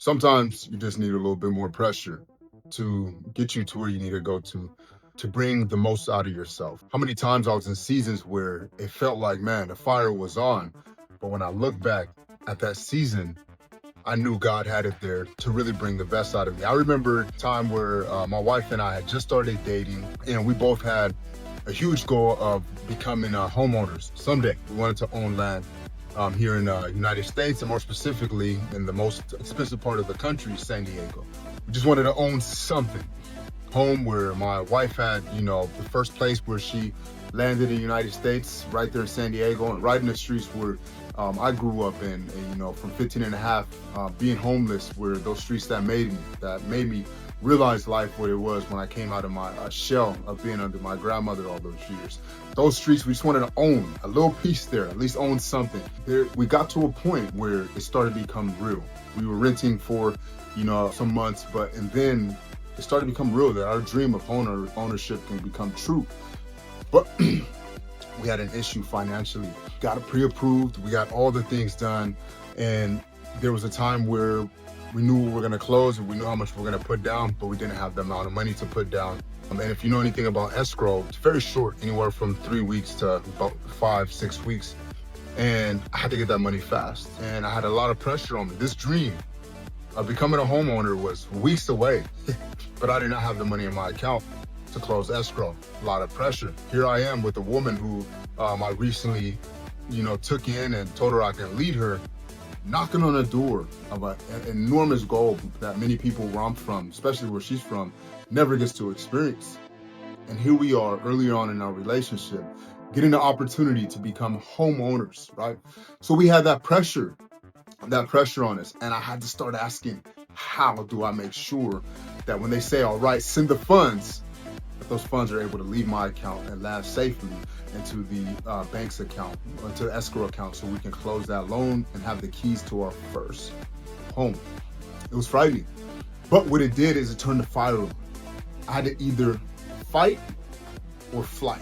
Sometimes you just need a little bit more pressure to get you to where you need to go to bring the most out of yourself. How many times I was in seasons where it felt like, man, the fire was on, but when I look back at that season, I knew God had it there to really bring the best out of me. I remember a time where my wife and I had just started dating, and we both had a huge goal of becoming homeowners someday. We wanted to own land here in the United States, and more specifically in the most expensive part of the country, San Diego. We just wanted to own something. Home where my wife had, the first place where she landed in the United States, right there in San Diego, and right in the streets where I grew up in, and, from 15 and a half, being homeless, were those streets that made me realize life what it was when I came out of my shell of being under my grandmother all those years. Those streets, we just wanted to own a little piece there, at least own something. There, we got to a point where it started to become real. We were renting for, some months, and then it started to become real that our dream of ownership can become true. But we had an issue financially. Got it pre-approved, we got all the things done, and there was a time where we knew we were going to close and we knew how much we were going to put down, but we didn't have the amount of money to put down. And if you know anything about escrow, it's very short, anywhere from 3 weeks to about 5-6 weeks. And I had to get that money fast, and I had a lot of pressure on me. This dream of becoming a homeowner was weeks away, but I did not have the money in my account to close escrow. A lot of pressure. Here I am with a woman who I recently, took in and told her I can lead her, knocking on the door of an enormous goal that many people where I'm from, especially where she's from, never gets to experience. And here we are earlier on in our relationship, getting the opportunity to become homeowners, right? So we had that pressure on us. And I had to start asking, how do I make sure that when they say, all right, send the funds, that those funds are able to leave my account and land safely into the bank's account, into the escrow account, so we can close that loan and have the keys to our first home. It was frightening. But what it did is it turned the fire on. I had to either fight or flight.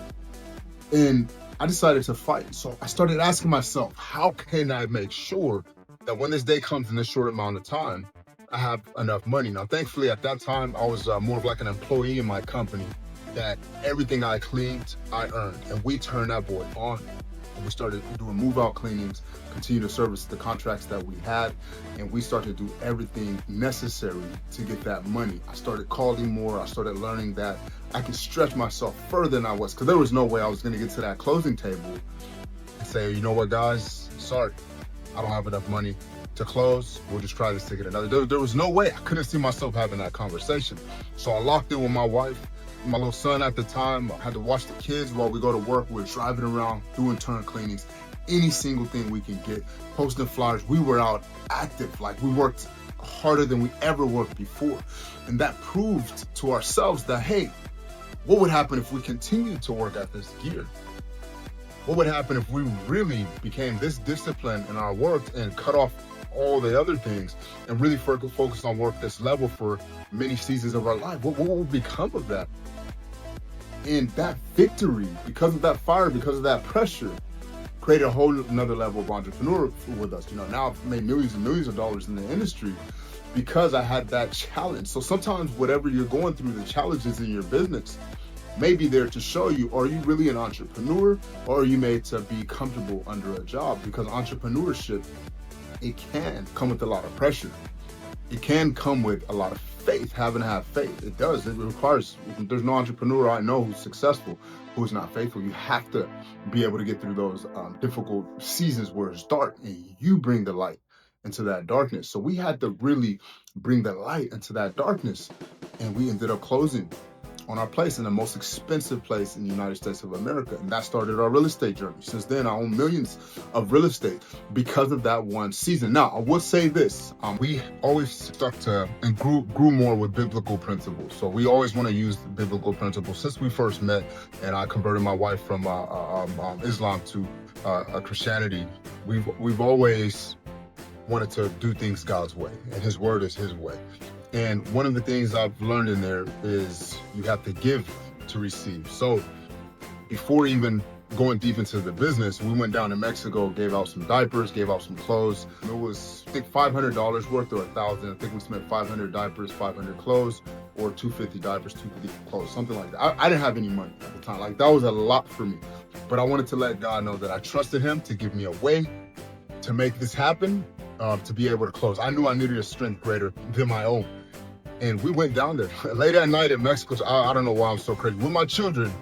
And I decided to fight. So I started asking myself, how can I make sure that when this day comes in this short amount of time, I have enough money? Now, thankfully, at that time, I was more of like an employee in my company, that everything I cleaned, I earned. And we turned that boy on. And we started doing move-out cleanings, continue to service the contracts that we had, and we started to do everything necessary to get that money. I started calling more. I started learning that I could stretch myself further than I was, because there was no way I was going to get to that closing table and say, you know what, guys, sorry, I don't have enough money to close. We'll just try this to get another. There was no way. I couldn't see myself having that conversation. So I locked in with my wife. My little son at the time, I had to watch the kids while we go to work. We're driving around, doing turn cleanings, any single thing we can get, posting flyers. We were out active, like we worked harder than we ever worked before. And that proved to ourselves that, hey, what would happen if we continued to work at this gear? What would happen if we really became this disciplined in our work and cut off all the other things and really focus on work this level for many seasons of our life? What would become of that? And that victory, because of that fire, because of that pressure, created a whole another level of entrepreneur with us. Now I've made millions and millions of dollars in the industry because I had that challenge. So sometimes whatever you're going through, the challenges in your business may be there to show you, are you really an entrepreneur, or are you made to be comfortable under a job? Because entrepreneurship, it can come with a lot of pressure. It can come with a lot of faith, having to have faith. It does. It requires, there's no entrepreneur I know who's successful who's not faithful. You have to be able to get through those difficult seasons where it's dark, and you bring the light into that darkness. So we had to really bring the light into that darkness, and we ended up closing on our place in the most expensive place in the United States of America. And that started our real estate journey. Since then, I own millions of real estate because of that one season. Now, I will say this, we always stuck to and grew more with biblical principles. So we always want to use biblical principles. Since we first met and I converted my wife from Islam to Christianity, we've always wanted to do things God's way, and his word is his way. And one of the things I've learned in there is you have to give to receive. So before even going deep into the business, we went down to Mexico, gave out some diapers, gave out some clothes. It was, I think, $500 worth or $1,000. I think we spent 500 diapers, 500 clothes, or 250 diapers, 250 clothes, something like that. I didn't have any money at the time. Like, that was a lot for me. But I wanted to let God know that I trusted him to give me a way to make this happen, to be able to close. I knew I needed a strength greater than my own. And we went down there late at night in Mexico. So I don't know why I'm so crazy. With my children,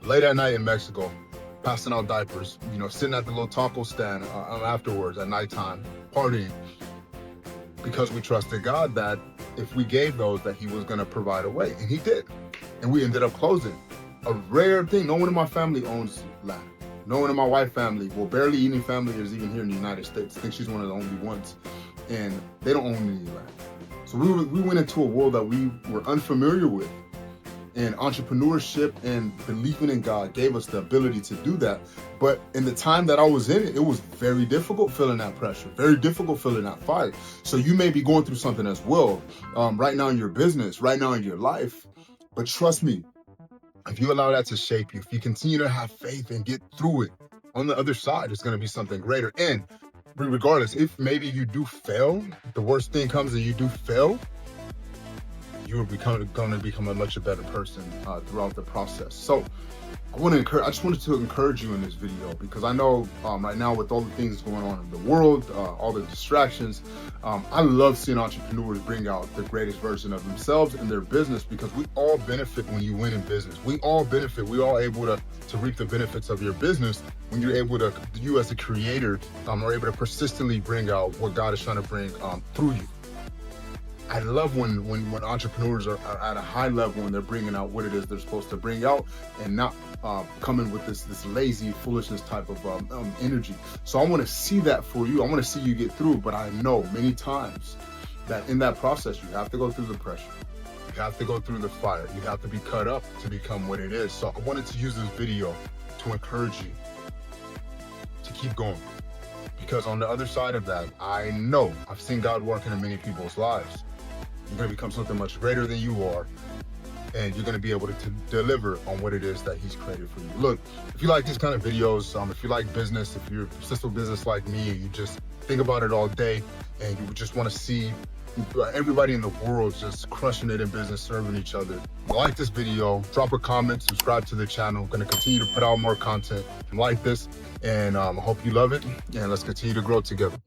late at night in Mexico, passing out diapers, sitting at the little taco stand afterwards at nighttime, partying, because we trusted God that if we gave those, that he was gonna provide a way, and he did. And we ended up closing. A rare thing, no one in my family owns land. No one in my wife's family, well, barely any family is even here in the United States. I think she's one of the only ones, and they don't own any land. So we went into a world that we were unfamiliar with. And entrepreneurship and believing in God gave us the ability to do that. But in the time that I was in it, it was very difficult feeling that pressure, very difficult feeling that fight. So you may be going through something as well, right now in your business, right now in your life. But trust me, if you allow that to shape you, if you continue to have faith and get through it, on the other side, it's going to be something greater. And regardless, if maybe you do fail, the worst thing comes and you do fail, you're going to become a much better person throughout the process. So I just wanted to encourage you in this video, because I know right now with all the things going on in the world, all the distractions, I love seeing entrepreneurs bring out the greatest version of themselves in their business, because we all benefit when you win in business. We all benefit. We all able to reap the benefits of your business when you're able to, you as a creator, are able to persistently bring out what God is trying to bring through you. I love when entrepreneurs are at a high level and they're bringing out what it is they're supposed to bring out, and not coming with this lazy foolishness type of energy. So I want to see that for you. I want to see you get through. But I know many times that in that process, you have to go through the pressure. You have to go through the fire. You have to be cut up to become what it is. So I wanted to use this video to encourage you to keep going. Because on the other side of that, I know I've seen God working in many people's lives. You're going to become something much greater than you are, and you're going to be able to deliver on what it is that he's created for you. Look, if you like these kind of videos, if you like business, if you're a successful business like me, and you just think about it all day, and you just want to see everybody in the world just crushing it in business, serving each other, like this video, drop a comment, subscribe to the channel. I'm going to continue to put out more content like this, and I hope you love it, and let's continue to grow together.